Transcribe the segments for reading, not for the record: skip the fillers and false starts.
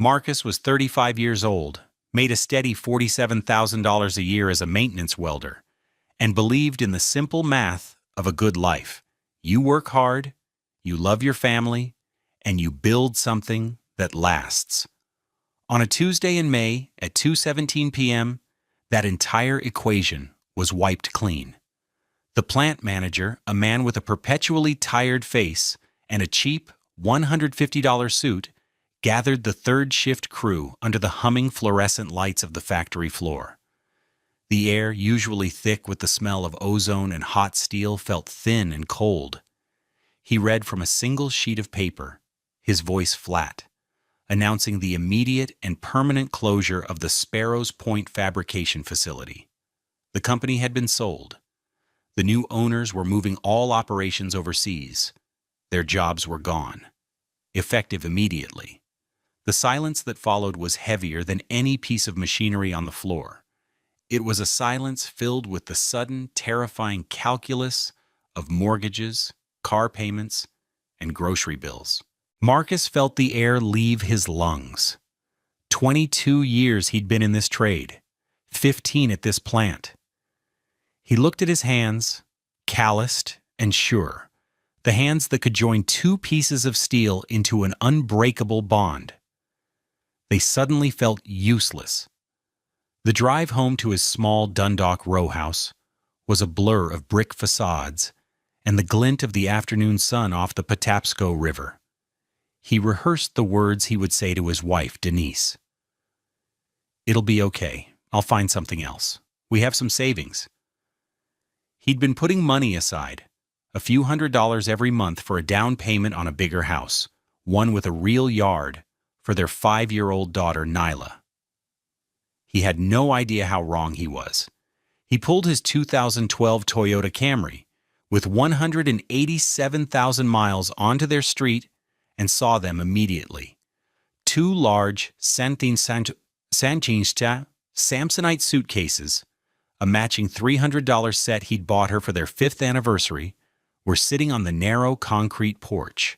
Marcus was 35 years old, made a steady $47,000 a year as a maintenance welder, and believed in the simple math of a good life. You work hard, you love your family, and you build something that lasts. On a Tuesday in May at 2:17 p.m., that entire equation was wiped clean. The plant manager, a man with a perpetually tired face and a cheap $150 suit, gathered the third shift crew under the humming fluorescent lights of the factory floor. The air, usually thick with the smell of ozone and hot steel, felt thin and cold. He read from a single sheet of paper, his voice flat, announcing the immediate and permanent closure of the Sparrows Point fabrication facility. The company had been sold. The new owners were moving all operations overseas. Their jobs were gone, effective immediately. The silence that followed was heavier than any piece of machinery on the floor. It was a silence filled with the sudden, terrifying calculus of mortgages, car payments, and grocery bills. Marcus felt the air leave his lungs. 22 years he'd been in this trade, 15 at this plant. He looked at his hands, calloused and sure, the hands that could join two pieces of steel into an unbreakable bond. They suddenly felt useless. The drive home to his small Dundalk row house was a blur of brick facades and the glint of the afternoon sun off the Patapsco River. He rehearsed the words he would say to his wife, Denise. "It'll be okay. I'll find something else. We have some savings." He'd been putting money aside, a few $100s every month for a down payment on a bigger house, one with a real yard, for their 5-year-old daughter, Nyla. He had no idea how wrong he was. He pulled his 2012 Toyota Camry, with 187,000 miles onto their street, and saw them immediately. Two large Samsonite suitcases, a matching $300 set he'd bought her for their 5th anniversary, were sitting on the narrow concrete porch.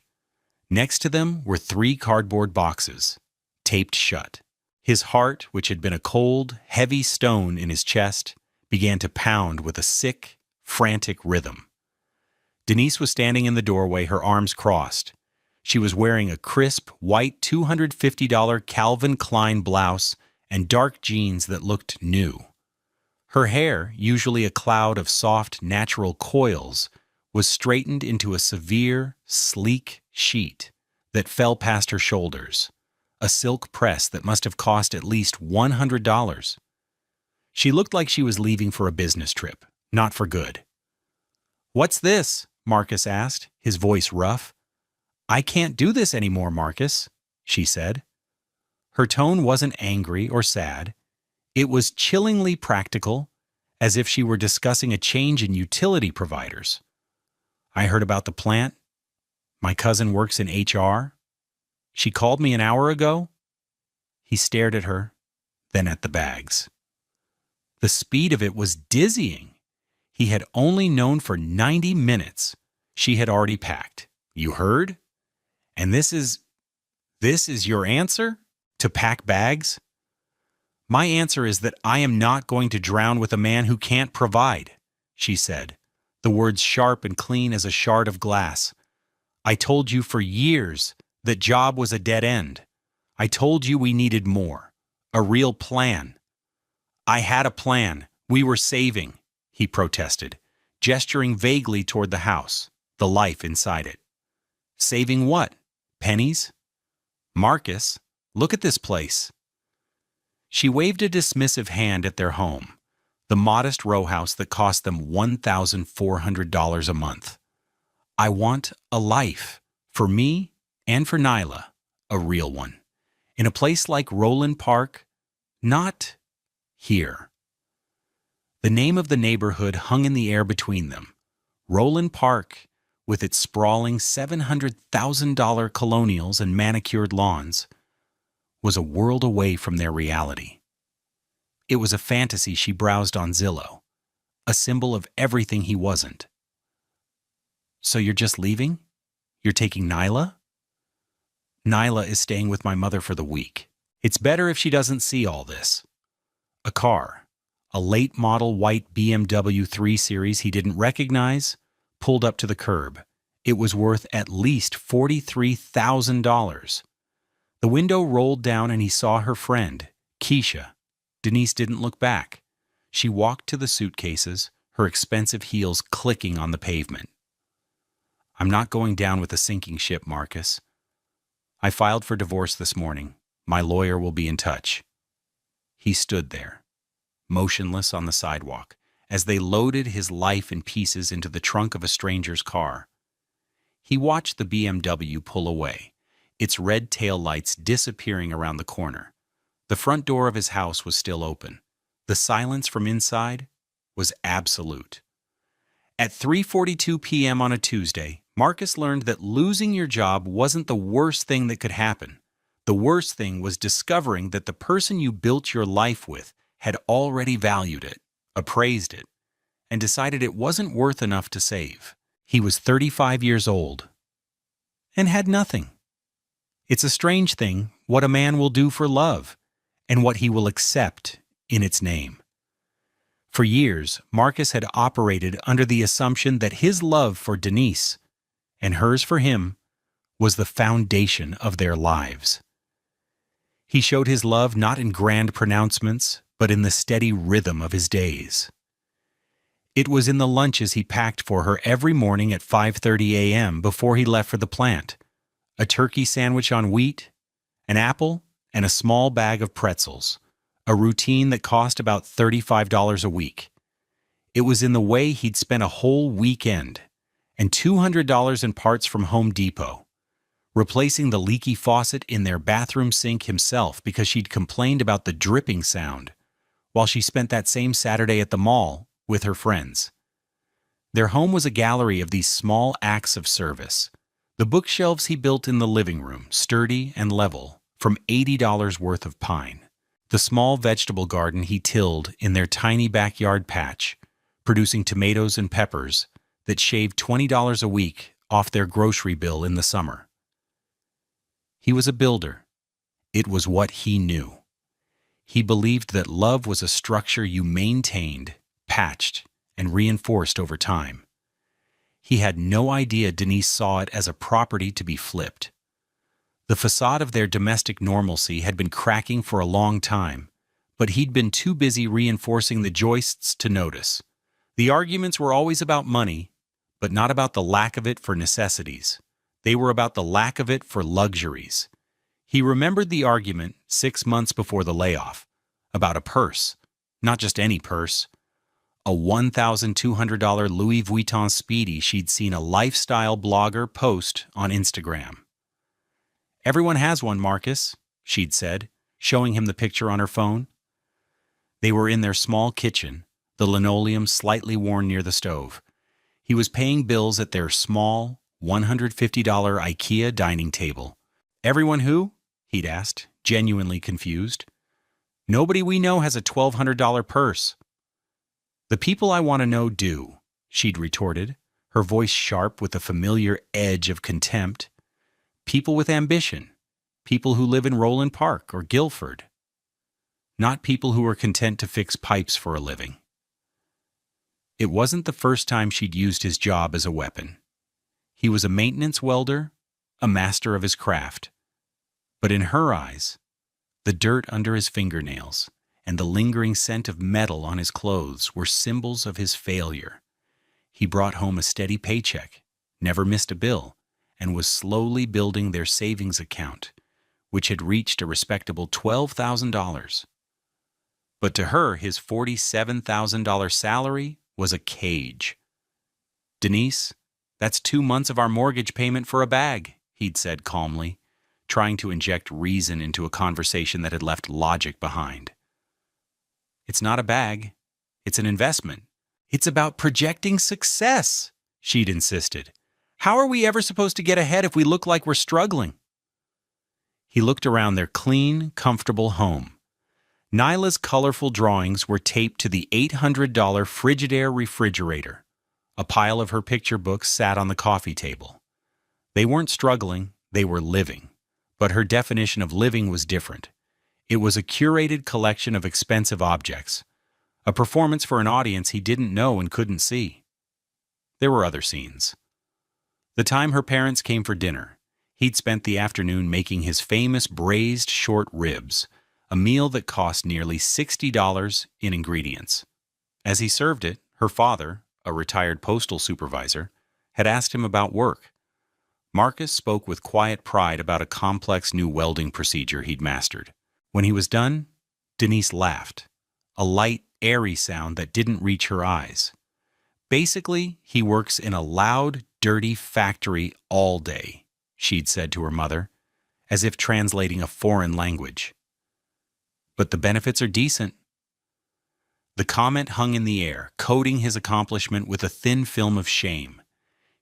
Next to them were 3 cardboard boxes, taped shut. His heart, which had been a cold, heavy stone in his chest, began to pound with a sick, frantic rhythm. Denise was standing in the doorway, her arms crossed. She was wearing a crisp, white $250 Calvin Klein blouse and dark jeans that looked new. Her hair, usually a cloud of soft, natural coils, was straightened into a severe, sleek sheet that fell past her shoulders, a silk press that must have cost at least $100. She looked like she was leaving for a business trip, not for good. "What's this?" Marcus asked, his voice rough. "I can't do this anymore, Marcus," she said. Her tone wasn't angry or sad. It was chillingly practical, as if she were discussing a change in utility providers. "I heard about the plant. My cousin works in HR. She called me an hour ago." He stared at her, then at the bags. The speed of it was dizzying. He had only known for 90 minutes. She had already packed. "You heard? And this is your answer? To pack bags?" "My answer is that I am not going to drown with a man who can't provide," she said, the words sharp and clean as a shard of glass. "I told you for years that job was a dead end. I told you we needed more, a real plan." "I had a plan. We were saving," he protested, gesturing vaguely toward the house, the life inside it. "Saving what? Pennies? Marcus, look at this place." She waved a dismissive hand at their home, the modest row house that cost them $1,400 a month. "I want a life, for me and for Nyla, a real one, in a place like Roland Park, not here." The name of the neighborhood hung in the air between them. Roland Park, with its sprawling $700,000 colonials and manicured lawns, was a world away from their reality. It was a fantasy she browsed on Zillow, a symbol of everything he wasn't. "So you're just leaving? You're taking Nyla?" "Nyla is staying with my mother for the week," It's better if she doesn't see all this. A car, a late-model white BMW 3 Series he didn't recognize, pulled up to the curb. It was worth at least $43,000. The window rolled down and he saw her friend, Keisha. Denise didn't look back. She walked to the suitcases, her expensive heels clicking on the pavement. I'm not going down with a sinking ship, Marcus. I filed for divorce this morning. My lawyer will be in touch. He stood there, motionless on the sidewalk, as they loaded his life in pieces into the trunk of a stranger's car. He watched the BMW pull away, its red taillights disappearing around the corner. The front door of his house was still open. The silence from inside was absolute. At 3:42 p.m. on a Tuesday, Marcus learned that losing your job wasn't the worst thing that could happen. The worst thing was discovering that the person you built your life with had already valued it, appraised it, and decided it wasn't worth enough to save. He was 35 years old and had nothing. It's a strange thing what a man will do for love and what he will accept in its name. For years, Marcus had operated under the assumption that his love for Denise and hers for him was the foundation of their lives. He showed his love not in grand pronouncements, but in the steady rhythm of his days. It was in the lunches he packed for her every morning at 5:30 a.m. before he left for the plant. A turkey sandwich on wheat, an apple, and a small bag of pretzels, a routine that cost about $35 a week. It was in the way he'd spent a whole weekend, and $200 in parts from Home Depot, replacing the leaky faucet in their bathroom sink himself because she'd complained about the dripping sound, while she spent that same Saturday at the mall with her friends. Their home was a gallery of these small acts of service. The bookshelves he built in the living room, sturdy and level, from $80 worth of pine. The small vegetable garden he tilled in their tiny backyard patch, producing tomatoes and peppers that shaved $20 a week off their grocery bill in the summer. He was a builder. It was what he knew. He believed that love was a structure you maintained, patched, and reinforced over time. He had no idea Denise saw it as a property to be flipped. The facade of their domestic normalcy had been cracking for a long time, but he'd been too busy reinforcing the joists to notice. The arguments were always about money, but not about the lack of it for necessities. They were about the lack of it for luxuries. He remembered the argument 6 months before the layoff, about a purse, not just any purse, a $1,200 Louis Vuitton Speedy she'd seen a lifestyle blogger post on Instagram. "Everyone has one, Marcus," she'd said, showing him the picture on her phone. They were in their small kitchen, the linoleum slightly worn near the stove. He was paying bills at their small, $150 IKEA dining table. "Everyone who?" he'd asked, genuinely confused. "Nobody we know has a $1,200 purse." "The people I want to know do," she'd retorted, her voice sharp with a familiar edge of contempt. "People with ambition, people who live in Roland Park or Guilford. Not people who are content to fix pipes for a living." It wasn't the first time she'd used his job as a weapon. He was a maintenance welder, a master of his craft. But in her eyes, the dirt under his fingernails and the lingering scent of metal on his clothes were symbols of his failure. He brought home a steady paycheck, never missed a bill, and was slowly building their savings account, which had reached a respectable $12,000. But to her, his $47,000 salary was a cage. "Denise, that's 2 months of our mortgage payment for a bag," he'd said calmly, trying to inject reason into a conversation that had left logic behind. "It's not a bag. It's an investment. It's about projecting success," she'd insisted. "How are we ever supposed to get ahead if we look like we're struggling?" He looked around their clean, comfortable home. Nyla's colorful drawings were taped to the $800 Frigidaire refrigerator. A pile of her picture books sat on the coffee table. They weren't struggling, they were living. But her definition of living was different. It was a curated collection of expensive objects, a performance for an audience he didn't know and couldn't see. There were other scenes. The time her parents came for dinner, he'd spent the afternoon making his famous braised short ribs, a meal that cost nearly $60 in ingredients. As he served it, her father, a retired postal supervisor, had asked him about work. Marcus spoke with quiet pride about a complex new welding procedure he'd mastered. When he was done, Denise laughed, a light, airy sound that didn't reach her eyes. Basically, he works in a loud, dirty factory all day, she'd said to her mother, as if translating a foreign language. But the benefits are decent. The comment hung in the air, coating his accomplishment with a thin film of shame.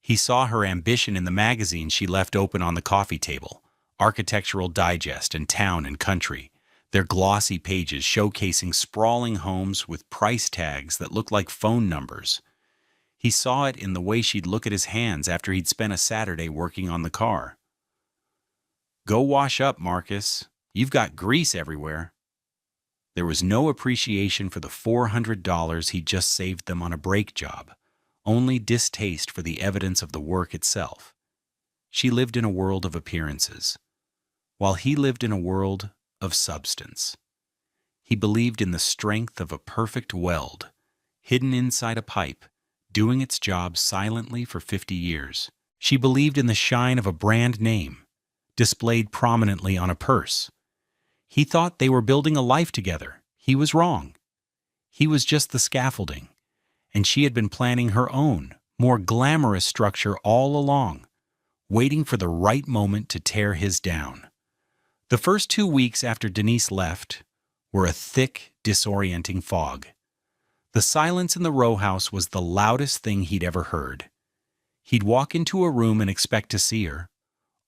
He saw her ambition in the magazines she left open on the coffee table, Architectural Digest and Town and Country, their glossy pages showcasing sprawling homes with price tags that looked like phone numbers. He saw it in the way she'd look at his hands after he'd spent a Saturday working on the car. "Go wash up, Marcus. You've got grease everywhere." There was no appreciation for the $400 he'd just saved them on a brake job, only distaste for the evidence of the work itself. She lived in a world of appearances, while he lived in a world of substance. He believed in the strength of a perfect weld, hidden inside a pipe, doing its job silently for 50 years. She believed in the shine of a brand name, displayed prominently on a purse. He thought they were building a life together. He was wrong. He was just the scaffolding, and she had been planning her own, more glamorous structure all along, waiting for the right moment to tear his down. The first 2 weeks after Denise left were a thick, disorienting fog. The silence in the row house was the loudest thing he'd ever heard. He'd walk into a room and expect to see her,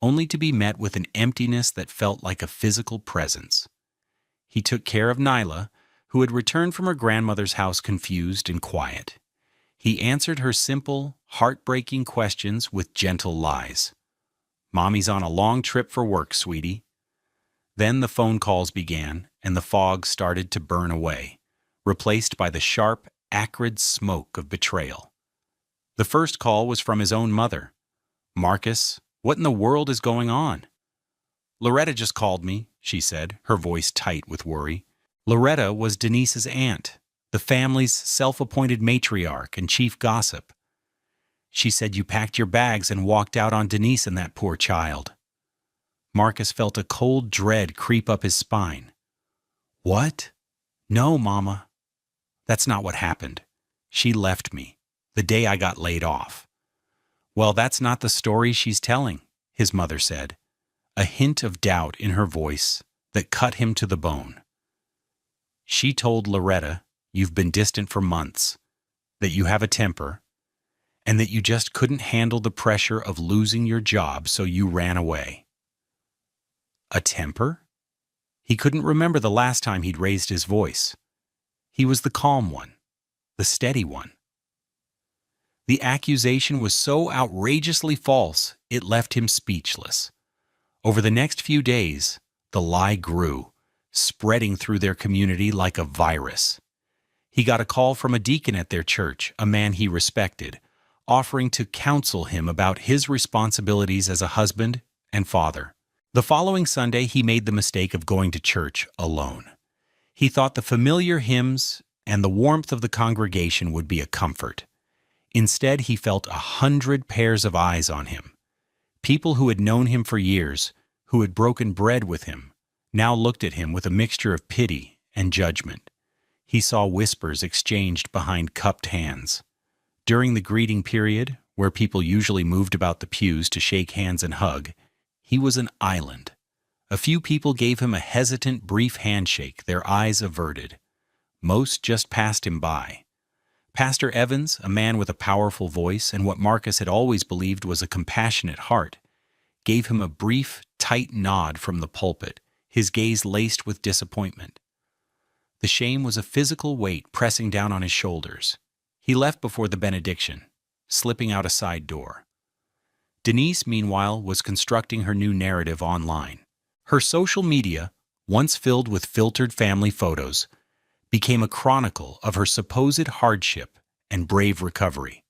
only to be met with an emptiness that felt like a physical presence. He took care of Nyla, who had returned from her grandmother's house confused and quiet. He answered her simple, heartbreaking questions with gentle lies. "Mommy's on a long trip for work, sweetie." Then the phone calls began, and the fog started to burn away, replaced by the sharp, acrid smoke of betrayal. The first call was from his own mother. "Marcus, what in the world is going on?" "Loretta just called me," she said, her voice tight with worry. Loretta was Denise's aunt, the family's self-appointed matriarch and chief gossip. "She said you packed your bags and walked out on Denise and that poor child." Marcus felt a cold dread creep up his spine. "What? No, Mama. That's not what happened. She left me the day I got laid off." "Well, that's not the story she's telling," his mother said, a hint of doubt in her voice that cut him to the bone. "She told Loretta you've been distant for months, that you have a temper, and that you just couldn't handle the pressure of losing your job, so you ran away." A temper? He couldn't remember the last time he'd raised his voice. He was the calm one, the steady one. The accusation was so outrageously false, it left him speechless. Over the next few days, the lie grew, spreading through their community like a virus. He got a call from a deacon at their church, a man he respected, offering to counsel him about his responsibilities as a husband and father. The following Sunday, he made the mistake of going to church alone. He thought the familiar hymns and the warmth of the congregation would be a comfort. Instead, he felt 100 pairs of eyes on him. People who had known him for years, who had broken bread with him, now looked at him with a mixture of pity and judgment. He saw whispers exchanged behind cupped hands. During the greeting period, where people usually moved about the pews to shake hands and hug, he was an island. A few people gave him a hesitant, brief handshake, their eyes averted. Most just passed him by. Pastor Evans, a man with a powerful voice and what Marcus had always believed was a compassionate heart, gave him a brief, tight nod from the pulpit, his gaze laced with disappointment. The shame was a physical weight pressing down on his shoulders. He left before the benediction, slipping out a side door. Denise, meanwhile, was constructing her new narrative online. Her social media, once filled with filtered family photos, became a chronicle of her supposed hardship and brave recovery.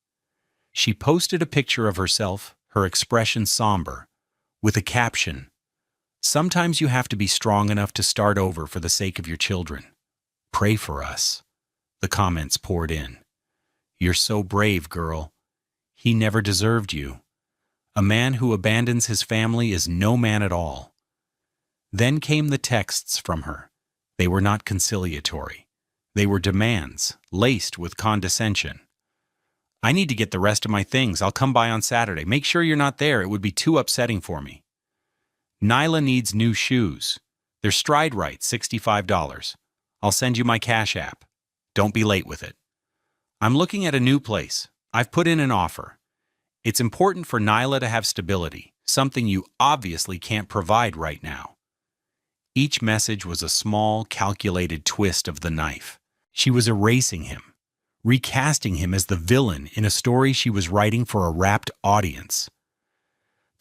She posted a picture of herself, her expression somber, with a caption, "Sometimes you have to be strong enough to start over for the sake of your children. Pray for us." The comments poured in. "You're so brave, girl. He never deserved you. A man who abandons his family is no man at all." Then came the texts from her. They were not conciliatory. They were demands, laced with condescension. "I need to get the rest of my things. I'll come by on Saturday. Make sure you're not there. It would be too upsetting for me." "Nyla needs new shoes. They're Stride Right, $65. I'll send you my Cash App. Don't be late with it. I'm looking at a new place. I've put in an offer. It's important for Nyla to have stability, something you obviously can't provide right now." Each message was a small, calculated twist of the knife. She was erasing him, recasting him as the villain in a story she was writing for a rapt audience.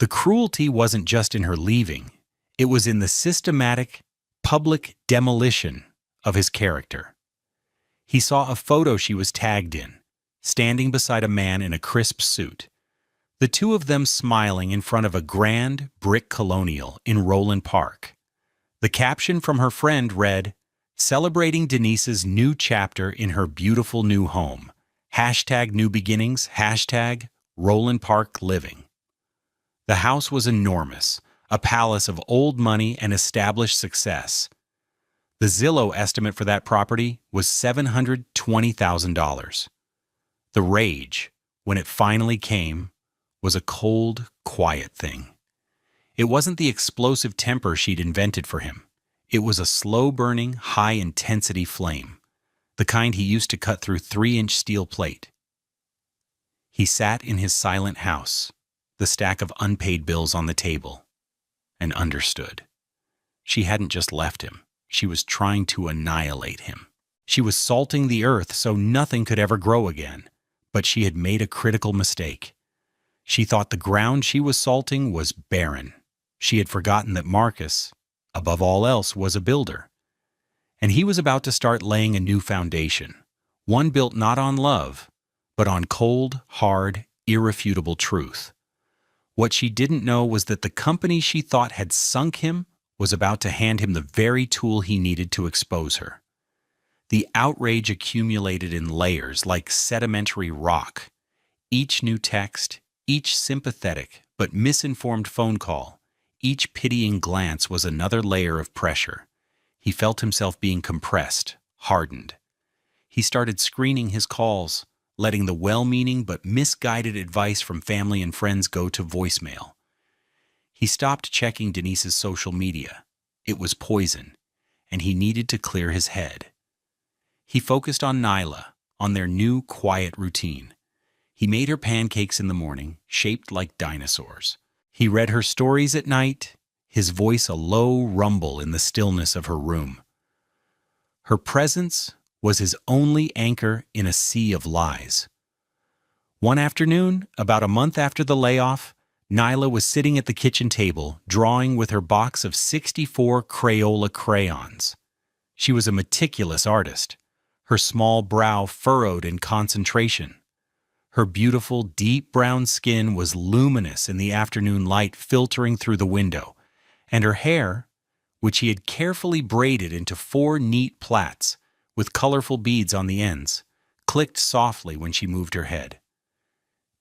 The cruelty wasn't just in her leaving, it was in the systematic, public demolition of his character. He saw a photo she was tagged in, standing beside a man in a crisp suit. The two of them smiling in front of a grand brick colonial in Roland Park. The caption from her friend read, "Celebrating Denise's new chapter in her beautiful new home. Hashtag new beginnings, hashtag Roland Park living." The house was enormous, a palace of old money and established success. The Zillow estimate for that property was $720,000. The rage, when it finally came, was a cold, quiet thing. It wasn't the explosive temper she'd invented for him. It was a slow-burning, high-intensity flame, the kind he used to cut through 3-inch steel plate. He sat in his silent house, the stack of unpaid bills on the table, and understood. She hadn't just left him. She was trying to annihilate him. She was salting the earth so nothing could ever grow again, but she had made a critical mistake. She thought the ground she was salting was barren. She had forgotten that Marcus, above all else, was a builder. And he was about to start laying a new foundation, one built not on love, but on cold, hard, irrefutable truth. What she didn't know was that the company she thought had sunk him was about to hand him the very tool he needed to expose her. The outrage accumulated in layers like sedimentary rock. Each new text, each sympathetic but misinformed phone call, each pitying glance was another layer of pressure. He felt himself being compressed, hardened. He started screening his calls, letting the well-meaning but misguided advice from family and friends go to voicemail. He stopped checking Denise's social media. It was poison, and he needed to clear his head. He focused on Nyla, on their new quiet routine. He made her pancakes in the morning, shaped like dinosaurs. He read her stories at night, his voice a low rumble in the stillness of her room. Her presence was his only anchor in a sea of lies. One afternoon, about a month after the layoff, Nyla was sitting at the kitchen table, drawing with her box of 64 Crayola crayons. She was a meticulous artist, her small brow furrowed in concentration. Her beautiful, deep brown skin was luminous in the afternoon light filtering through the window, and her hair, which he had carefully braided into 4 neat plaits with colorful beads on the ends, clicked softly when she moved her head.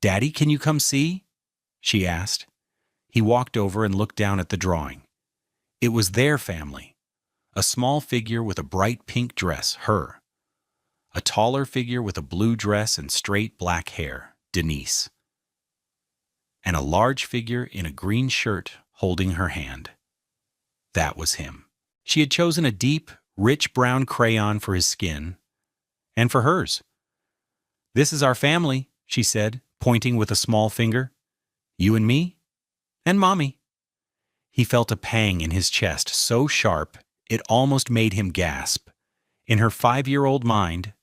"Daddy, can you come see?" she asked. He walked over and looked down at the drawing. It was their family. A small figure with a bright pink dress, her. A taller figure with a blue dress and straight black hair, Denise. And a large figure in a green shirt holding her hand. That was him. She had chosen a deep, rich brown crayon for his skin, and for hers. "This is our family," she said, pointing with a small finger. "You and me, and Mommy." He felt a pang in his chest so sharp it almost made him gasp. In her 5-year-old mind,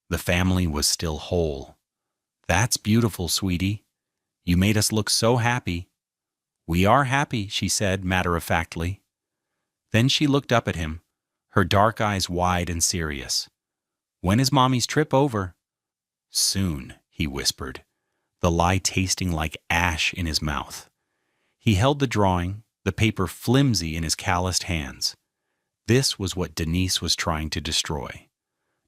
the family was still whole. "That's beautiful, sweetie. You made us look so happy." "We are happy," she said matter-of-factly. Then she looked up at him, her dark eyes wide and serious. "When is Mommy's trip over?" "Soon," he whispered, the lie tasting like ash in his mouth. He held the drawing, the paper flimsy in his calloused hands. This was what Denise was trying to destroy.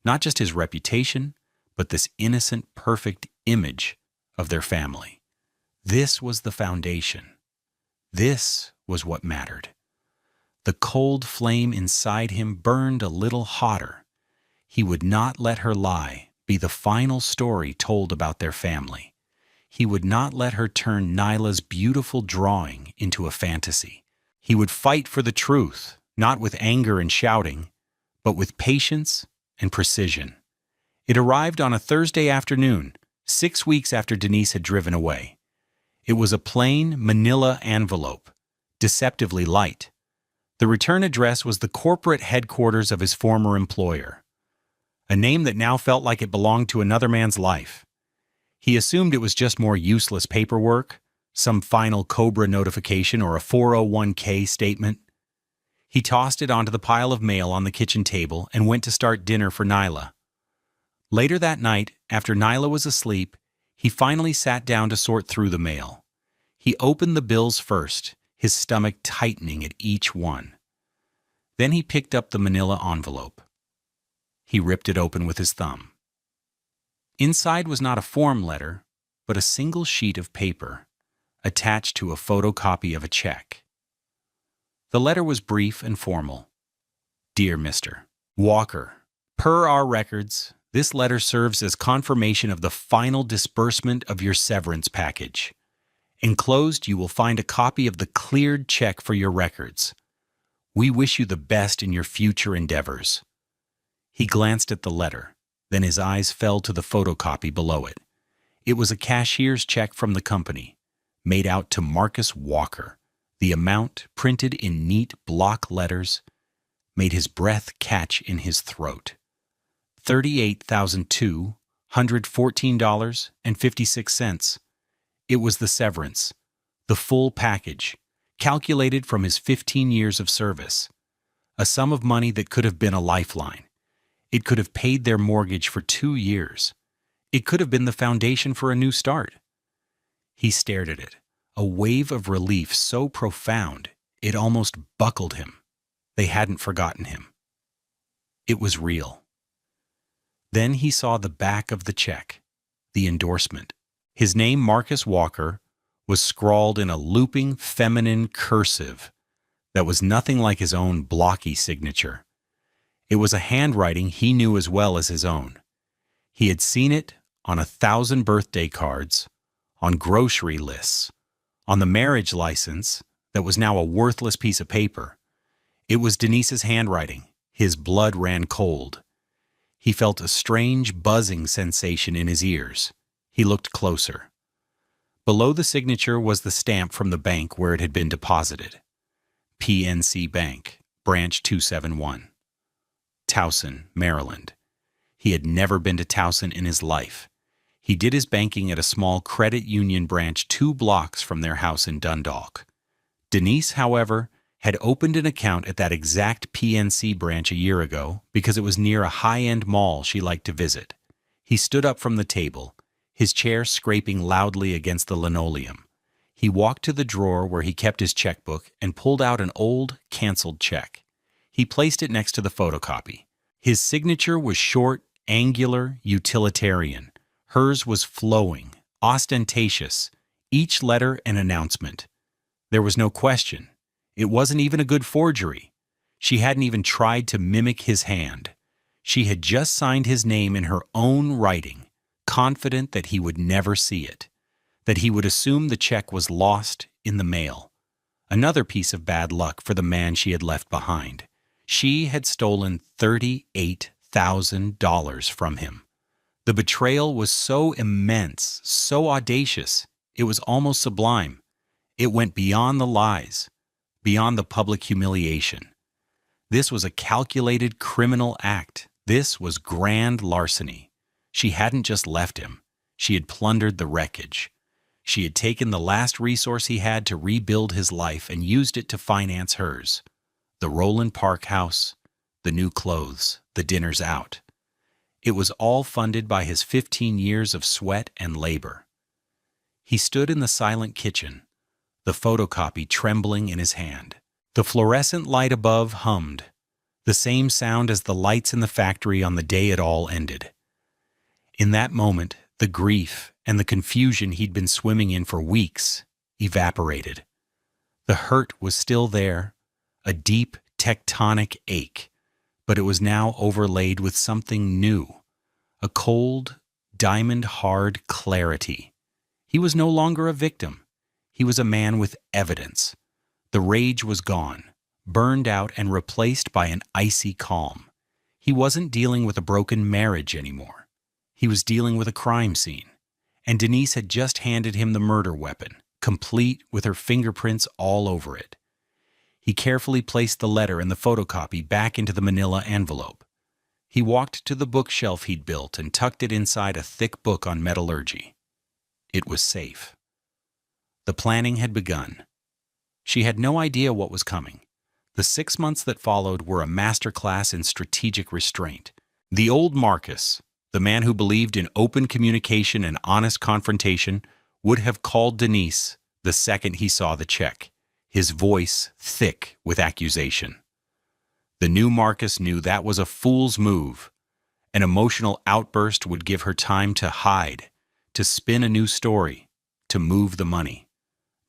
Not just his reputation, but this innocent, perfect image of their family. This was the foundation. This was what mattered. The cold flame inside him burned a little hotter. He would not let her lie be the final story told about their family. He would not let her turn Nyla's beautiful drawing into a fantasy. He would fight for the truth, not with anger and shouting, but with patience and precision. It arrived on a Thursday afternoon, 6 weeks after Denise had driven away. It was a plain manila envelope, deceptively light. The return address was the corporate headquarters of his former employer, a name that now felt like it belonged to another man's life. He assumed it was just more useless paperwork, some final COBRA notification or a 401k statement. He tossed it onto the pile of mail on the kitchen table and went to start dinner for Nyla. Later that night, after Nyla was asleep, he finally sat down to sort through the mail. He opened the bills first, his stomach tightening at each one. Then he picked up the manila envelope. He ripped it open with his thumb. Inside was not a form letter, but a single sheet of paper, attached to a photocopy of a check. The letter was brief and formal. "Dear Mr. Walker, per our records, this letter serves as confirmation of the final disbursement of your severance package. Enclosed, you will find a copy of the cleared check for your records. We wish you the best in your future endeavors." He glanced at the letter, then his eyes fell to the photocopy below it. It was a cashier's check from the company, made out to Marcus Walker. The amount, printed in neat block letters, made his breath catch in his throat. $38,214.56. It was the severance, the full package, calculated from his 15 years of service. A sum of money that could have been a lifeline. It could have paid their mortgage for 2 years. It could have been the foundation for a new start. He stared at it, a wave of relief so profound it almost buckled him. They hadn't forgotten him. It was real. Then he saw the back of the check, the endorsement. His name, Marcus Walker, was scrawled in a looping feminine cursive that was nothing like his own blocky signature. It was a handwriting he knew as well as his own. He had seen it on 1,000 birthday cards, on grocery lists, on the marriage license that was now a worthless piece of paper. It was Denise's handwriting. His blood ran cold. He felt a strange buzzing sensation in his ears. He looked closer. Below the signature was the stamp from the bank where it had been deposited. PNC Bank, Branch 271. Towson, Maryland. He had never been to Towson in his life. He did his banking at a small credit union branch 2 blocks from their house in Dundalk. Denise, however, had opened an account at that exact PNC branch a year ago because it was near a high-end mall she liked to visit. He stood up from the table, his chair scraping loudly against the linoleum. He walked to the drawer where he kept his checkbook and pulled out an old, canceled check. He placed it next to the photocopy. His signature was short, angular, utilitarian. Hers was flowing, ostentatious, each letter an announcement. There was no question. It wasn't even a good forgery. She hadn't even tried to mimic his hand. She had just signed his name in her own writing, confident that he would never see it, that he would assume the check was lost in the mail. Another piece of bad luck for the man she had left behind. She had stolen $38,000 from him. The betrayal was so immense, so audacious, it was almost sublime. It went beyond the lies, beyond the public humiliation. This was a calculated criminal act. This was grand larceny. She hadn't just left him. She had plundered the wreckage. She had taken the last resource he had to rebuild his life and used it to finance hers. the Roland Park house, the new clothes, the dinners out. It was all funded by his 15 years of sweat and labor. He stood in the silent kitchen, the photocopy trembling in his hand. The fluorescent light above hummed, the same sound as the lights in the factory on the day it all ended. In that moment, the grief and the confusion he'd been swimming in for weeks evaporated. The hurt was still there, a deep tectonic ache, but it was now overlaid with something new, a cold, diamond-hard clarity. He was no longer a victim. He was a man with evidence. The rage was gone, burned out and replaced by an icy calm. He wasn't dealing with a broken marriage anymore. He was dealing with a crime scene, and Denise had just handed him the murder weapon, complete with her fingerprints all over it. He carefully placed the letter and the photocopy back into the manila envelope. He walked to the bookshelf he'd built and tucked it inside a thick book on metallurgy. It was safe. The planning had begun. She had no idea what was coming. The 6 months that followed were a masterclass in strategic restraint. The old Marcus, the man who believed in open communication and honest confrontation, would have called Denise the second he saw the check, his voice thick with accusation. The new Marcus knew that was a fool's move. An emotional outburst would give her time to hide, to spin a new story, to move the money.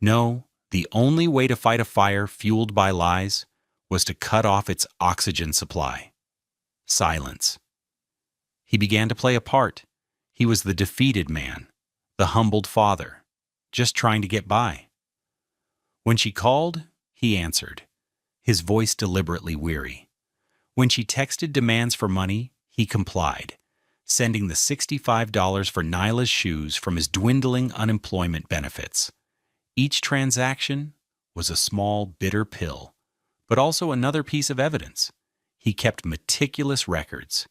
No, the only way to fight a fire fueled by lies was to cut off its oxygen supply. Silence. He began to play a part. He was the defeated man, the humbled father, just trying to get by. When she called, he answered, his voice deliberately weary. When she texted demands for money, he complied, sending the $65 for Nyla's shoes from his dwindling unemployment benefits. Each transaction was a small, bitter pill, but also another piece of evidence. He kept meticulous records.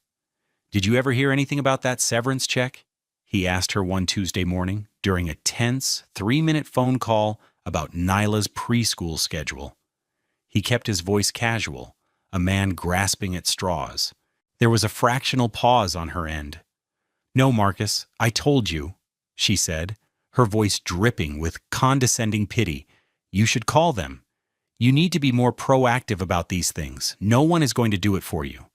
"Did you ever hear anything about that severance check?" he asked her one Tuesday morning during a tense 3-minute phone call about Nyla's preschool schedule. He kept his voice casual, a man grasping at straws. There was a fractional pause on her end. "No, Marcus, I told you," she said, her voice dripping with condescending pity. "You should call them. You need to be more proactive about these things. No one is going to do it for you."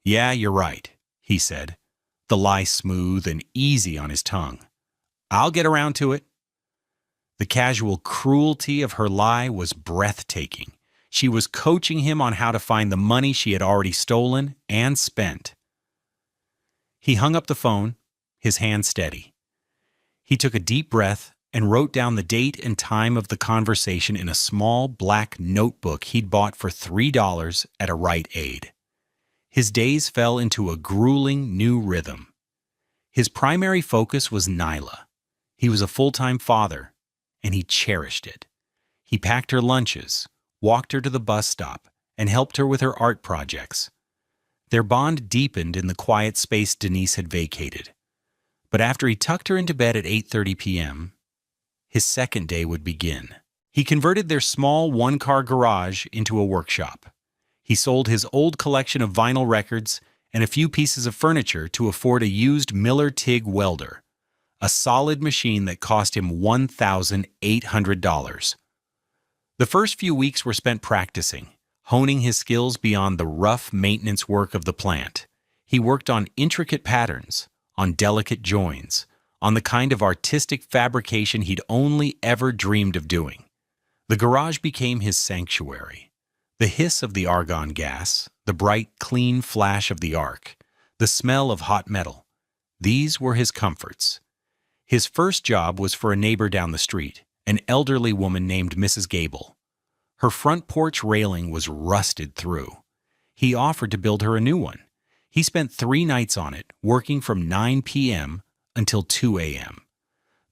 "Yeah, you're right," he said, the lie smooth and easy on his tongue. "I'll get around to it." The casual cruelty of her lie was breathtaking. She was coaching him on how to find the money she had already stolen and spent. He hung up the phone, his hand steady. He took a deep breath and wrote down the date and time of the conversation in a small black notebook he'd bought for $3 at a Rite Aid. His days fell into a grueling new rhythm. His primary focus was Nyla. He was a full-time father, and he cherished it. He packed her lunches, walked her to the bus stop, and helped her with her art projects. Their bond deepened in the quiet space Denise had vacated. But after he tucked her into bed at 8:30 p.m., his second day would begin. He converted their small one-car garage into a workshop. He sold his old collection of vinyl records and a few pieces of furniture to afford a used Miller TIG welder, a solid machine that cost him $1,800. The first few weeks were spent practicing, honing his skills beyond the rough maintenance work of the plant. He worked on intricate patterns, on delicate joins, on the kind of artistic fabrication he'd only ever dreamed of doing. The garage became his sanctuary. The hiss of the argon gas, the bright, clean flash of the arc, the smell of hot metal, these were his comforts. His first job was for a neighbor down the street, an elderly woman named Mrs. Gable. Her front porch railing was rusted through. He offered to build her a new one. He spent 3 nights on it, working from 9 p.m. until 2 a.m.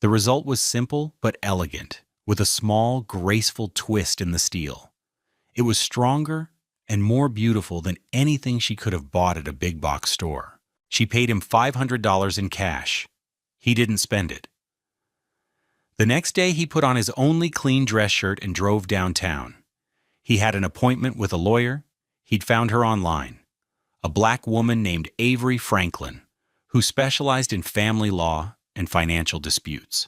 The result was simple but elegant, with a small, graceful twist in the steel. It was stronger and more beautiful than anything she could have bought at a big box store. She paid him $500 in cash. He didn't spend it. The next day, he put on his only clean dress shirt and drove downtown. He had an appointment with a lawyer. He'd found her online, a black woman named Avery Franklin, who specialized in family law and financial disputes.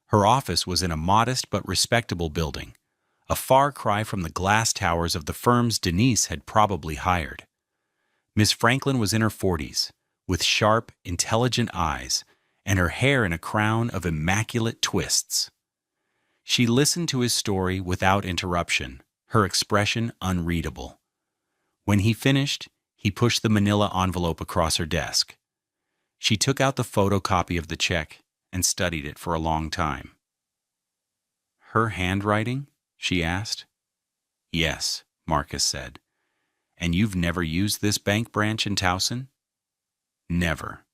Her office was in a modest but respectable building, a far cry from the glass towers of the firms Denise had probably hired. Miss Franklin was in her 40s, with sharp, intelligent eyes and her hair in a crown of immaculate twists. She listened to his story without interruption, her expression unreadable. When he finished, he pushed the manila envelope across her desk. She took out the photocopy of the check and studied it for a long time. "Her handwriting?" she asked. "Yes," Marcus said. "And you've never used this bank branch in Towson?" "Never."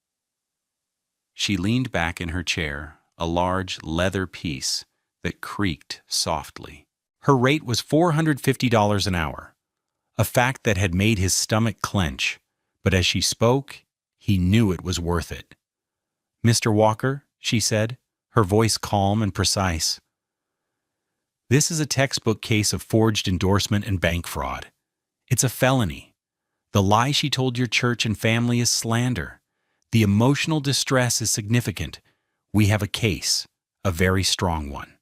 She leaned back in her chair, a large leather piece that creaked softly. Her rate was $450 an hour, a fact that had made his stomach clench, but as she spoke, he knew it was worth it. "Mr. Walker," she said, her voice calm and precise, "this is a textbook case of forged endorsement and bank fraud. It's a felony. The lie she told your church and family is slander. The emotional distress is significant. We have a case, a very strong one."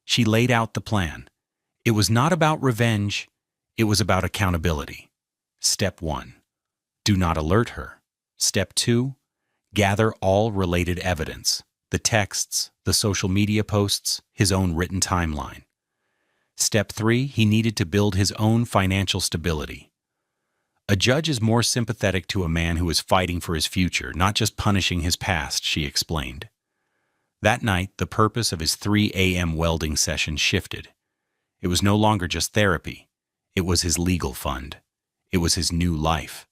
She laid out the plan. It was not about revenge. It was about accountability. Step 1, do not alert her. Step 2, gather all related evidence, the texts, the social media posts, his own written timeline. Step 3, he needed to build his own financial stability. A judge is more sympathetic to a man who is fighting for his future, not just punishing his past, she explained. That night, the purpose of his 3 a.m. welding session shifted. It was no longer just therapy. It was his legal fund. It was his new life.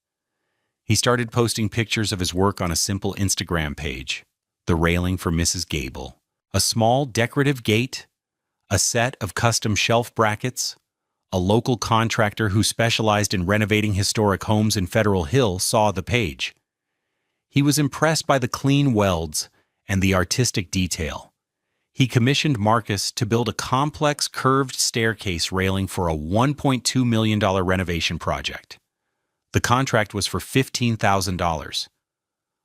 He started posting pictures of his work on a simple Instagram page, the railing for Mrs. Gable, a small decorative gate, a set of custom shelf brackets. A local contractor who specialized in renovating historic homes in Federal Hill saw the page. He was impressed by the clean welds and the artistic detail. He commissioned Marcus to build a complex curved staircase railing for a $1.2 million renovation project. The contract was for $15,000.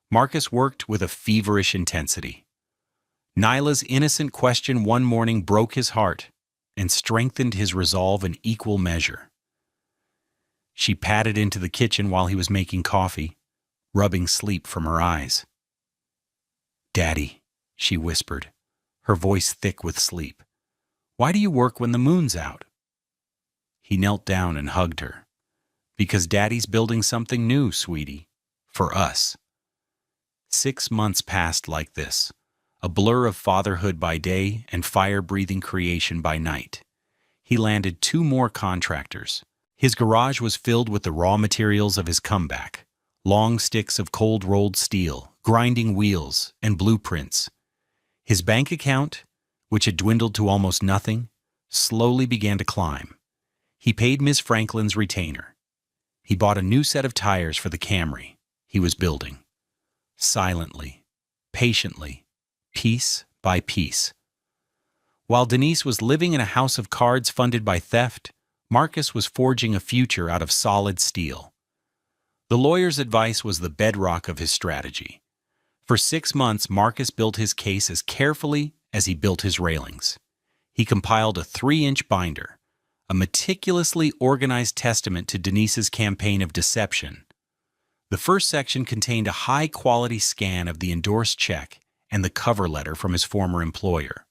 Marcus worked with a feverish intensity. Nyla's innocent question one morning broke his heart and strengthened his resolve in equal measure. She padded into the kitchen while he was making coffee, rubbing sleep from her eyes. "Daddy," she whispered, her voice thick with sleep, "why do you work when the moon's out?" He knelt down and hugged her. "Because Daddy's building something new, sweetie, for us." 6 months passed like this, a blur of fatherhood by day and fire-breathing creation by night. He landed 2 more contractors. His garage was filled with the raw materials of his comeback: long sticks of cold-rolled steel, grinding wheels, and blueprints. His bank account, which had dwindled to almost nothing, slowly began to climb. He paid Miss Franklin's retainer. He bought a new set of tires for the Camry he was building. Silently, patiently, piece by piece. While Denise was living in a house of cards funded by theft, Marcus was forging a future out of solid steel. The lawyer's advice was the bedrock of his strategy. For 6 months, Marcus built his case as carefully as he built his railings. He compiled a 3-inch binder, a meticulously organized testament to Denise's campaign of deception. The first section contained a high-quality scan of the endorsed check and the cover letter from his former employer.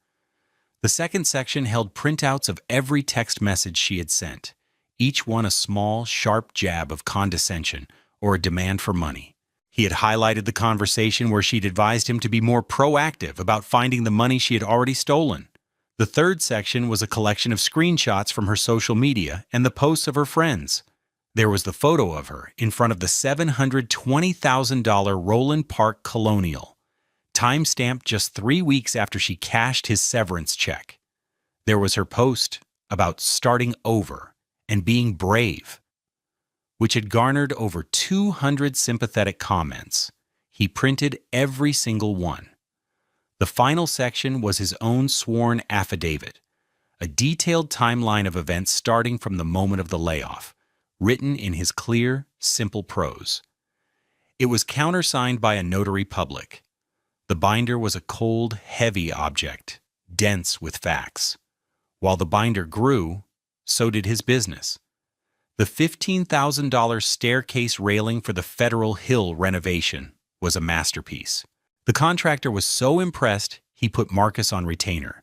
The second section held printouts of every text message she had sent, each one a small, sharp jab of condescension or a demand for money. He had highlighted the conversation where she'd advised him to be more proactive about finding the money she had already stolen. The third section was a collection of screenshots from her social media and the posts of her friends. There was the photo of her in front of the $720,000 Roland Park Colonial, time-stamped just 3 weeks after she cashed his severance check. There was her post about starting over and being brave, which had garnered over 200 sympathetic comments. He printed every single one. The final section was his own sworn affidavit, a detailed timeline of events starting from the moment of the layoff, written in his clear, simple prose. It was countersigned by a notary public. The binder was a cold, heavy object, dense with facts. While the binder grew, so did his business. The $15,000 staircase railing for the Federal Hill renovation was a masterpiece. The contractor was so impressed, he put Marcus on retainer,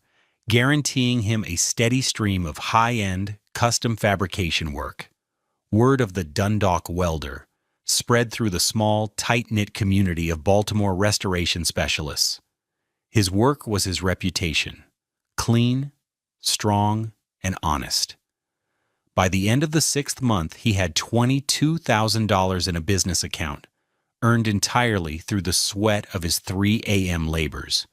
guaranteeing him a steady stream of high-end, custom fabrication work. Word of the Dundalk welder spread through the small, tight-knit community of Baltimore restoration specialists. His work was his reputation: clean, strong, and honest. By the end of the 6th month, he had $22,000 in a business account, earned entirely through the sweat of his 3 a.m. labors.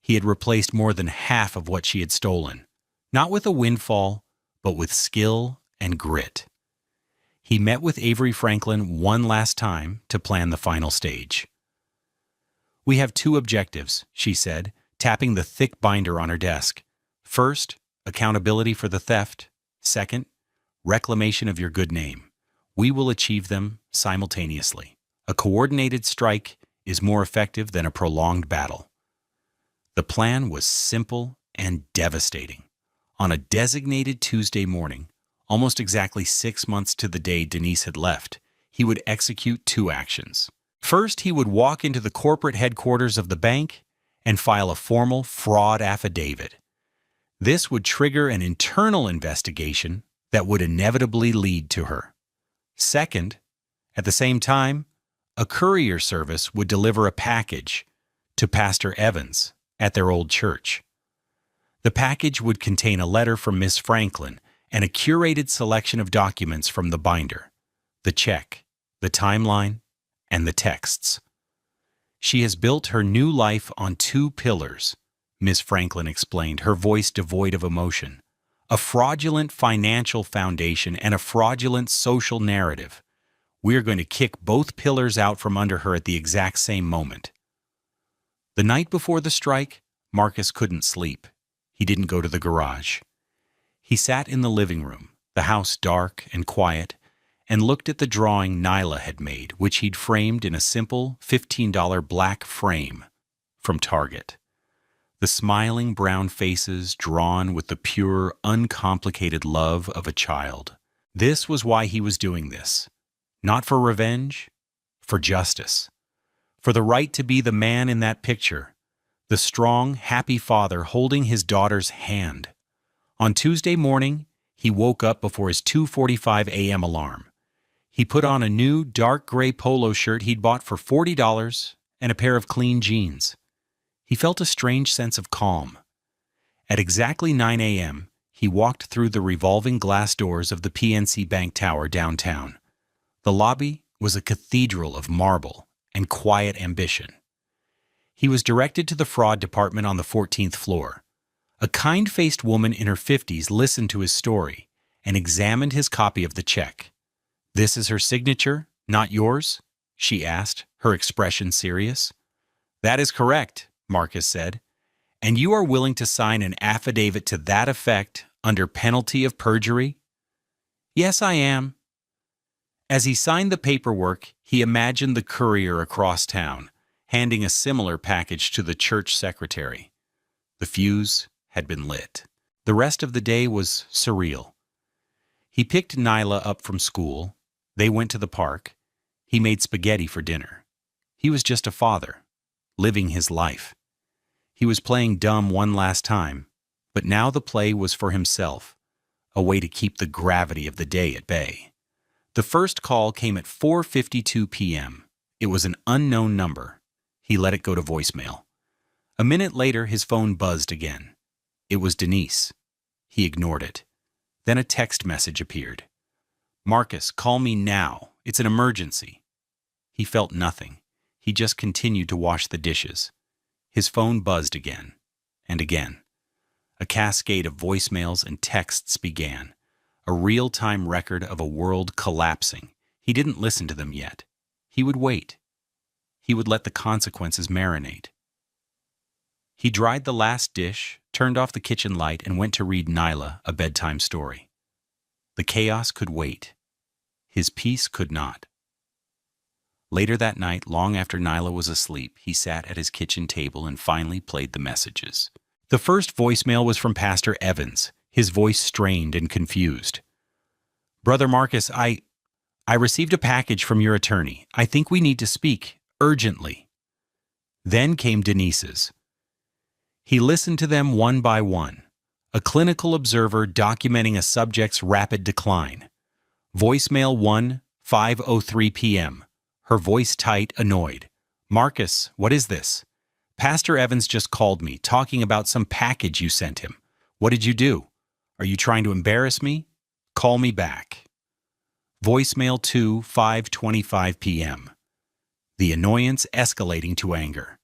He had replaced more than half of what she had stolen, not with a windfall, but with skill and grit. He met with Avery Franklin one last time to plan the final stage. "We have 2 objectives," she said, tapping the thick binder on her desk. "First, accountability for the theft. Second, reclamation of your good name. We will achieve them simultaneously. A coordinated strike is more effective than a prolonged battle." The plan was simple and devastating. On a designated Tuesday morning, almost exactly 6 months to the day Denise had left, he would execute 2 actions. First, he would walk into the corporate headquarters of the bank and file a formal fraud affidavit. This would trigger an internal investigation that would inevitably lead to her. Second, at the same time, a courier service would deliver a package to Pastor Evans at their old church. The package would contain a letter from Miss Franklin and a curated selection of documents from the binder: the check, the timeline, and the texts. "She has built her new life on 2 pillars," Miss Franklin explained, her voice devoid of emotion: "a fraudulent financial foundation and a fraudulent social narrative. We are going to kick both pillars out from under her at the exact same moment." The night before the strike, Marcus couldn't sleep. He didn't go to the garage. He sat in the living room, the house dark and quiet, and looked at the drawing Nyla had made, which he'd framed in a simple $15 black frame from Target. The smiling brown faces drawn with the pure, uncomplicated love of a child. This was why he was doing this. Not for revenge, for justice. For the right to be the man in that picture, the strong, happy father holding his daughter's hand. On Tuesday morning, he woke up before his 2:45 a.m. alarm. He put on a new dark gray polo shirt he'd bought for $40 and a pair of clean jeans. He felt a strange sense of calm. At exactly 9 a.m., he walked through the revolving glass doors of the PNC Bank Tower downtown. The lobby was a cathedral of marble and quiet ambition. He was directed to the fraud department on the 14th floor. A kind-faced woman in her 50s listened to his story and examined his copy of the check. "This is her signature, not yours?" she asked, her expression serious. "That is correct," Marcus said. "And you are willing to sign an affidavit to that effect under penalty of perjury?" "Yes, I am." As he signed the paperwork, he imagined the courier across town, handing a similar package to the church secretary. The fuse had been lit. The rest of the day was surreal. He picked Nyla up from school. They went to the park. He made spaghetti for dinner. He was just a father, living his life. He was playing dumb one last time, but now the play was for himself, a way to keep the gravity of the day at bay. The first call came at 4:52 p.m. It was an unknown number. He let it go to voicemail. A minute later, his phone buzzed again. It was Denise. He ignored it. Then a text message appeared. "Marcus, call me now. It's an emergency." He felt nothing. He just continued to wash the dishes. His phone buzzed again and again. A cascade of voicemails and texts began, a real-time record of a world collapsing. He didn't listen to them yet. He would wait. He would let the consequences marinate. He dried the last dish, turned off the kitchen light, and went to read Nyla a bedtime story. The chaos could wait. His peace could not. Later that night, long after Nyla was asleep, he sat at his kitchen table and finally played the messages. The first voicemail was from Pastor Evans, his voice strained and confused. "Brother Marcus, I received a package from your attorney. I think we need to speak, urgently." Then came Denise's. He listened to them one by one, a clinical observer documenting a subject's rapid decline. Voicemail 1, 5:03 p.m. Her voice tight, annoyed. "Marcus, what is this? Pastor Evans just called me, talking about some package you sent him. What did you do? Are you trying to embarrass me? Call me back." Voicemail 2, 5:25 p.m. The annoyance escalating to anger.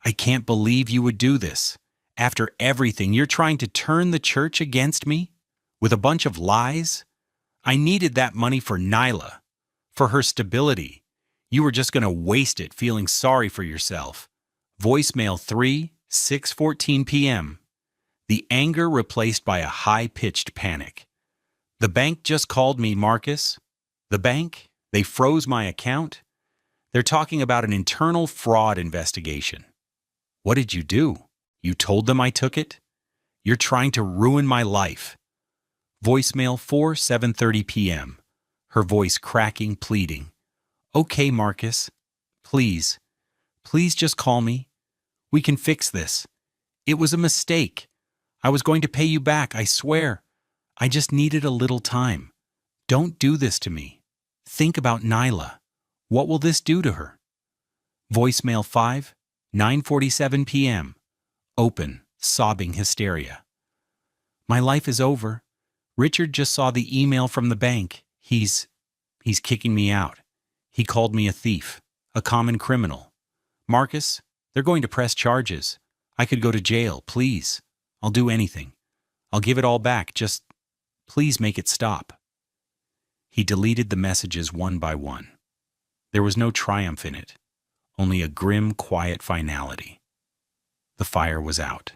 "I can't believe you would do this. After everything, you're trying to turn the church against me? With a bunch of lies? I needed that money for Nyla, for her stability. You were just going to waste it feeling sorry for yourself." Voicemail 3, 6:14 p.m. The anger replaced by a high-pitched panic. "The bank just called me, Marcus. The bank? They froze my account. They're talking about an internal fraud investigation. What did you do? You told them I took it? You're trying to ruin my life." Voicemail 4, 7:30 p.m. Her voice cracking, pleading. "Okay, Marcus. Please just call me. We can fix this. It was a mistake. I was going to pay you back, I swear. I just needed a little time. Don't do this to me. Think about Nyla. What will this do to her?" Voicemail 5, 9:47 p.m. Open, sobbing hysteria. "My life is over. Richard just saw the email from the bank. He's kicking me out. He called me a thief, a common criminal. Marcus, they're going to press charges. I could go to jail, please. I'll do anything. I'll give it all back. Just please make it stop." He deleted the messages one by one. There was no triumph in it, only a grim, quiet finality. The fire was out.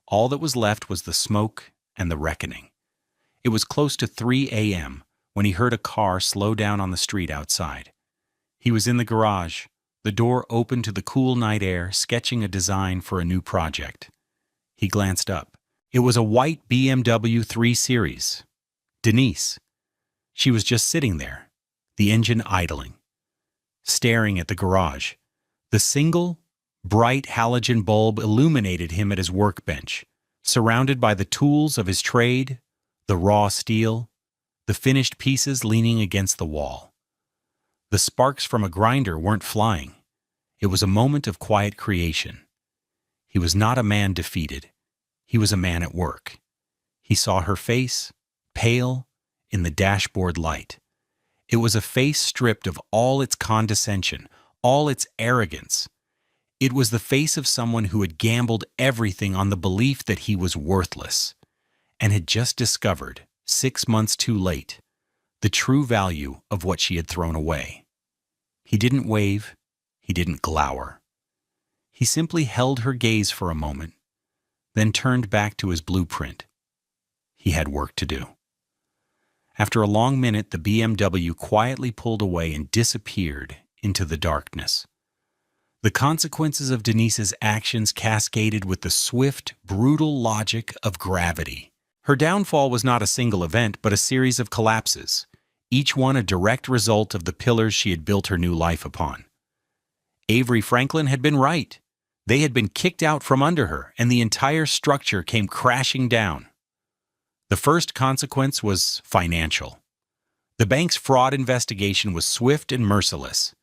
All that was left was the smoke and the reckoning. It was close to 3 a.m. when he heard a car slow down on the street outside. He was in the garage, the door open to the cool night air, sketching a design for a new project. He glanced up. It was a white BMW 3 Series. Denise. She was just sitting there, the engine idling, staring at the garage. The single, bright halogen bulb illuminated him at his workbench, surrounded by the tools of his trade, the raw steel, the finished pieces leaning against the wall. The sparks from a grinder weren't flying. It was a moment of quiet creation. He was not a man defeated. He was a man at work. He saw her face, pale, in the dashboard light. It was a face stripped of all its condescension, all its arrogance. It was the face of someone who had gambled everything on the belief that he was worthless, and had just discovered, 6 months too late, the true value of what she had thrown away. He didn't wave. He didn't glower. He simply held her gaze for a moment, then turned back to his blueprint. He had work to do. After a long minute, the BMW quietly pulled away and disappeared into the darkness. The consequences of Denise's actions cascaded with the swift, brutal logic of gravity. Her downfall was not a single event, but a series of collapses, each one a direct result of the pillars she had built her new life upon. Avery Franklin had been right. They had been kicked out from under her, and the entire structure came crashing down. The first consequence was financial. The bank's fraud investigation was swift and merciless.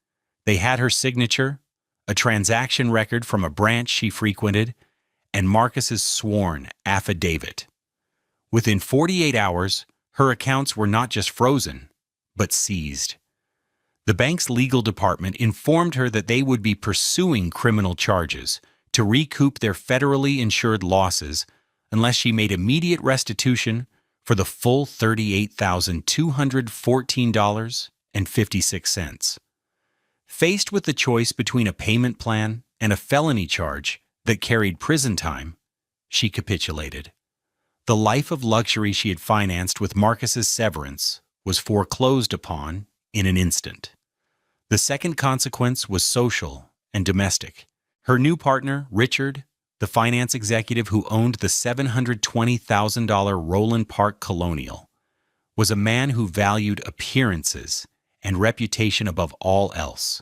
They had her signature, a transaction record from a branch she frequented, and Marcus's sworn affidavit. Within 48 hours, her accounts were not just frozen, but seized. The bank's legal department informed her that they would be pursuing criminal charges to recoup their federally insured losses unless she made immediate restitution for the full $38,214.56. Faced with the choice between a payment plan and a felony charge that carried prison time, she capitulated. The life of luxury she had financed with Marcus's severance was foreclosed upon in an instant. The second consequence was social and domestic. Her new partner, Richard, the finance executive who owned the $720,000 Roland Park Colonial, was a man who valued appearances and reputation above all else.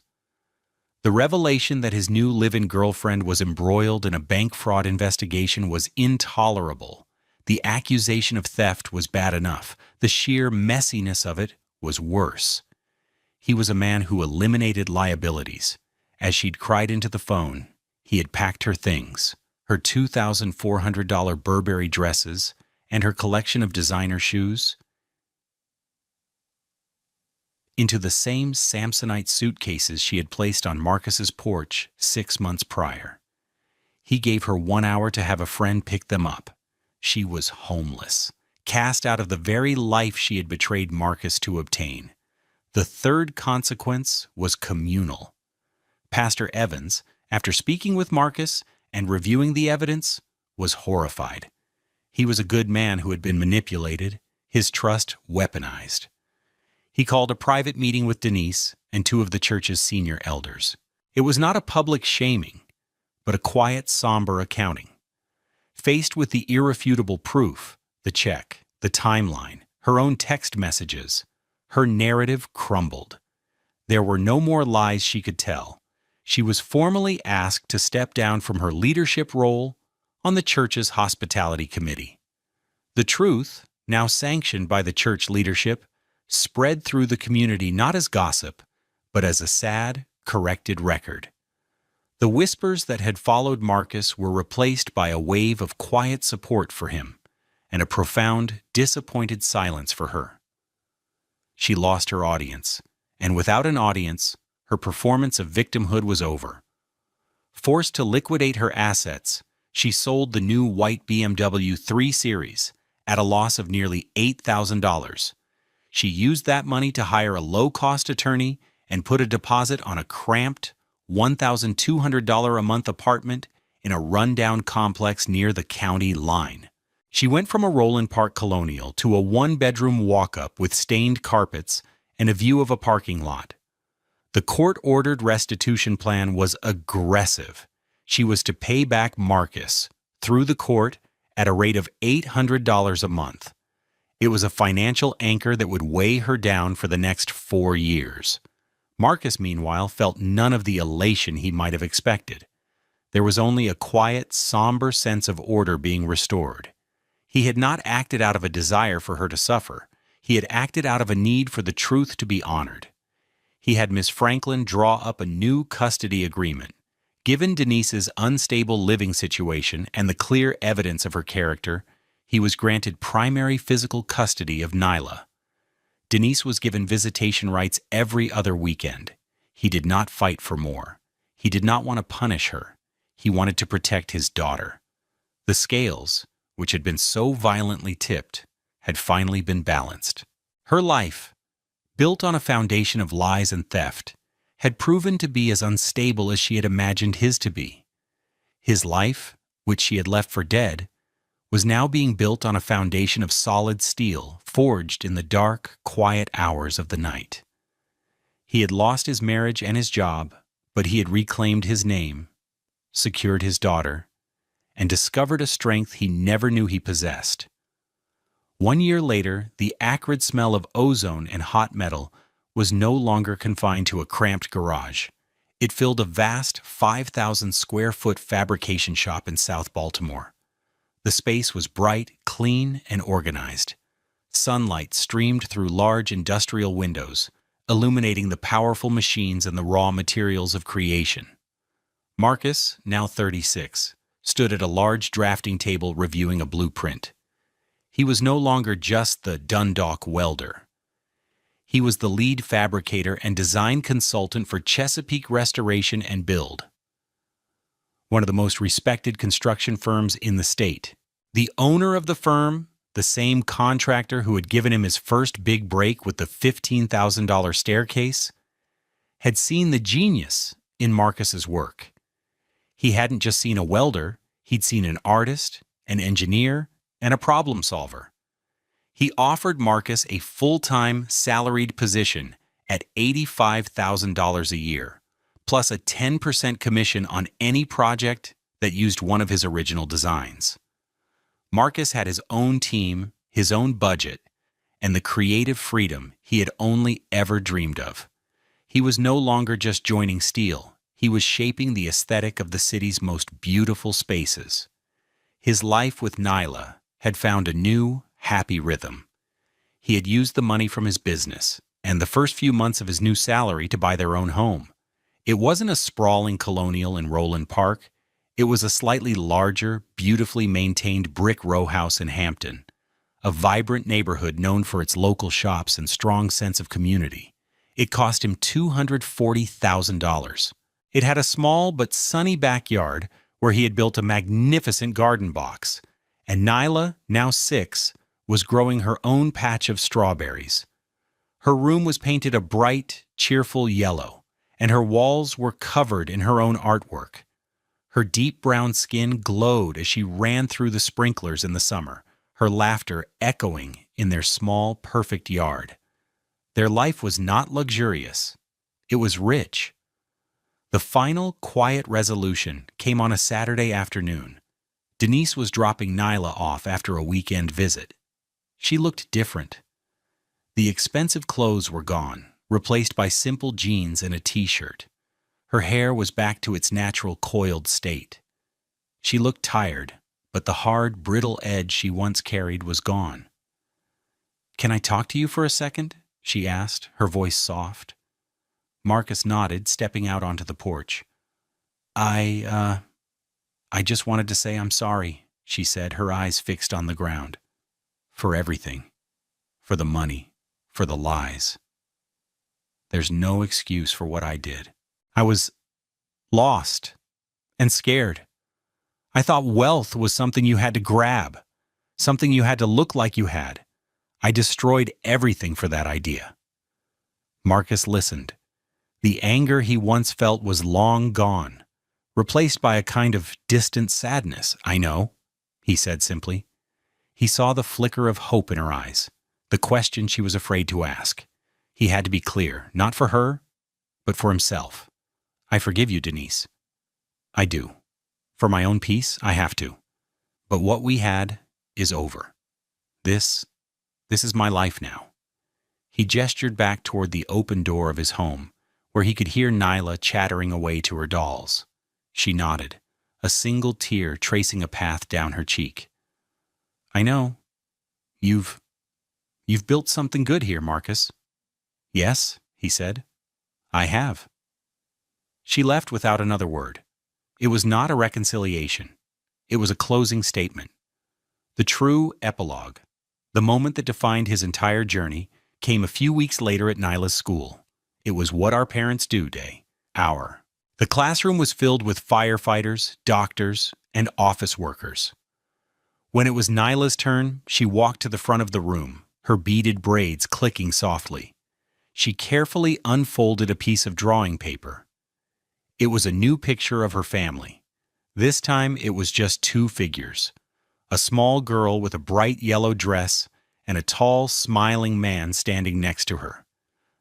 The revelation that his new live-in girlfriend was embroiled in a bank fraud investigation was intolerable. The accusation of theft was bad enough. The sheer messiness of it was worse. He was a man who eliminated liabilities. As she'd cried into the phone, he had packed her things, her $2,400 Burberry dresses, and her collection of designer shoes, into the same Samsonite suitcases she had placed on Marcus's porch 6 months prior. He gave her 1 hour to have a friend pick them up. She was homeless, cast out of the very life she had betrayed Marcus to obtain. The third consequence was communal. Pastor Evans, after speaking with Marcus and reviewing the evidence, was horrified. He was a good man who had been manipulated, his trust weaponized. He called a private meeting with Denise and 2 of the church's senior elders. It was not a public shaming, but a quiet, somber accounting. Faced with the irrefutable proof, the check, the timeline, her own text messages, her narrative crumbled. There were no more lies she could tell. She was formally asked to step down from her leadership role on the church's hospitality committee. The truth, now sanctioned by the church leadership, spread through the community not as gossip, but as a sad, corrected record. The whispers that had followed Marcus were replaced by a wave of quiet support for him and a profound, disappointed silence for her. She lost her audience, and without an audience, her performance of victimhood was over. Forced to liquidate her assets, she sold the new white BMW 3 Series at a loss of nearly $8,000. She used that money to hire a low-cost attorney and put a deposit on a cramped, $1,200 a month apartment in a rundown complex near the county line. She went from a Roland Park Colonial to a 1-bedroom walk-up with stained carpets and a view of a parking lot. The court-ordered restitution plan was aggressive. She was to pay back Marcus, through the court, at a rate of $800 a month. It was a financial anchor that would weigh her down for the next 4 years. Marcus, meanwhile, felt none of the elation he might have expected. There was only a quiet, somber sense of order being restored. He had not acted out of a desire for her to suffer. He had acted out of a need for the truth to be honored. He had Miss Franklin draw up a new custody agreement. Given Denise's unstable living situation and the clear evidence of her character, he was granted primary physical custody of Nyla. Denise was given visitation rights every other weekend. He did not fight for more. He did not want to punish her. He wanted to protect his daughter. The scales, which had been so violently tipped, had finally been balanced. Her life, built on a foundation of lies and theft, had proven to be as unstable as she had imagined his to be. His life, which she had left for dead, was now being built on a foundation of solid steel, forged in the dark, quiet hours of the night. He had lost his marriage and his job, but he had reclaimed his name, secured his daughter, and discovered a strength he never knew he possessed. 1 year later, the acrid smell of ozone and hot metal was no longer confined to a cramped garage. It filled a vast 5,000-square-foot fabrication shop in South Baltimore. The space was bright, clean, and organized. Sunlight streamed through large industrial windows, illuminating the powerful machines and the raw materials of creation. Marcus, now 36, stood at a large drafting table reviewing a blueprint. He was no longer just the Dundalk welder. He was the lead fabricator and design consultant for Chesapeake Restoration and Build, one of the most respected construction firms in the state. The owner of the firm, the same contractor who had given him his first big break with the $15,000 staircase, had seen the genius in Marcus's work. He hadn't just seen a welder, he'd seen an artist, an engineer, and a problem solver. He offered Marcus a full-time salaried position at $85,000 a year, plus a 10% commission on any project that used one of his original designs. Marcus had his own team, his own budget, and the creative freedom he had only ever dreamed of. He was no longer just joining steel. He was shaping the aesthetic of the city's most beautiful spaces. His life with Nyla had found a new, happy rhythm. He had used the money from his business and the first few months of his new salary to buy their own home. It wasn't a sprawling colonial in Roland Park. It was a slightly larger, beautifully maintained brick row house in Hampton, a vibrant neighborhood known for its local shops and strong sense of community. It cost him $240,000. It had a small but sunny backyard where he had built a magnificent garden box, and Nyla, now 6, was growing her own patch of strawberries. Her room was painted a bright, cheerful yellow, and her walls were covered in her own artwork. Her deep brown skin glowed as she ran through the sprinklers in the summer, her laughter echoing in their small, perfect yard. Their life was not luxurious. It was rich. The final, quiet resolution came on a Saturday afternoon. Denise was dropping Nyla off after a weekend visit. She looked different. The expensive clothes were gone, replaced by simple jeans and a t-shirt. Her hair was back to its natural coiled state. She looked tired, but the hard, brittle edge she once carried was gone. "Can I talk to you for a second?" she asked, her voice soft. Marcus nodded, stepping out onto the porch. I just wanted to say I'm sorry," she said, her eyes fixed on the ground. "For everything. For the money. For the lies. There's no excuse for what I did. I was lost and scared. I thought wealth was something you had to grab, something you had to look like you had. I destroyed everything for that idea." Marcus listened. The anger he once felt was long gone, replaced by a kind of distant sadness. "I know," he said simply. He saw the flicker of hope in her eyes, the question she was afraid to ask. He had to be clear, not for her, but for himself. "I forgive you, Denise. I do. For my own peace, I have to. But what we had is over. This is my life now." He gestured back toward the open door of his home, where he could hear Nyla chattering away to her dolls. She nodded, a single tear tracing a path down her cheek. "I know. You've built something good here, Marcus." "Yes," he said. "I have." She left without another word. It was not a reconciliation. It was a closing statement. The true epilogue, the moment that defined his entire journey, came a few weeks later at Nyla's school. It was What Our Parents Do Day, hour. The classroom was filled with firefighters, doctors, and office workers. When it was Nyla's turn, she walked to the front of the room, her beaded braids clicking softly. She carefully unfolded a piece of drawing paper. It was a new picture of her family. This time it was just 2 figures. A small girl with a bright yellow dress and a tall, smiling man standing next to her.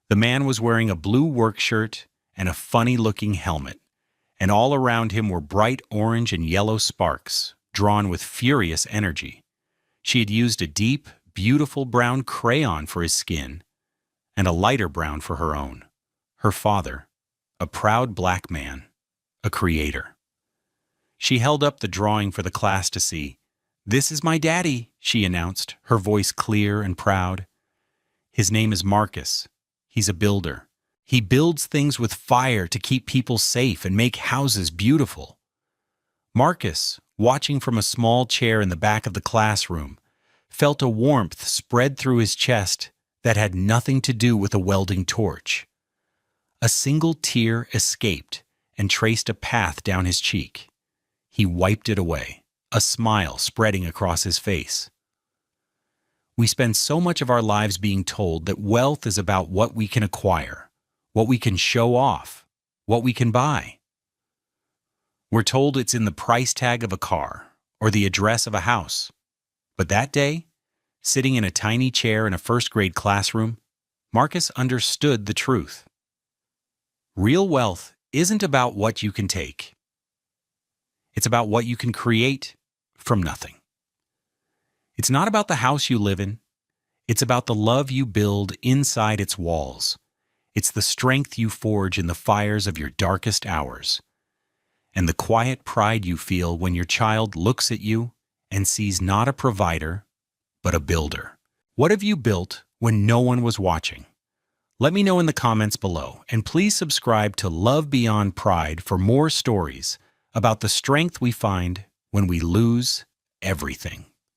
The man was wearing a blue work shirt and a funny-looking helmet, and all around him were bright orange and yellow sparks, drawn with furious energy. She had used a deep, beautiful brown crayon for his skin, and a lighter brown for her own. Her father, a proud black man, a creator. She held up the drawing for the class to see. "This is my daddy," she announced, her voice clear and proud. "His name is Marcus. He's a builder. He builds things with fire to keep people safe and make houses beautiful." Marcus, watching from a small chair in the back of the classroom, felt a warmth spread through his chest that had nothing to do with a welding torch. A single tear escaped and traced a path down his cheek. He wiped it away, a smile spreading across his face. We spend so much of our lives being told that wealth is about what we can acquire, what we can show off, what we can buy. We're told it's in the price tag of a car, or the address of a house. But that day, sitting in a tiny chair in a first-grade classroom, Marcus understood the truth. Real wealth isn't about what you can take. It's about what you can create from nothing. It's not about the house you live in. It's about the love you build inside its walls. It's the strength you forge in the fires of your darkest hours. And the quiet pride you feel when your child looks at you and sees not a provider, but a builder. What have you built when no one was watching? Let me know in the comments below, and please subscribe to Love Beyond Pride for more stories about the strength we find when we lose everything.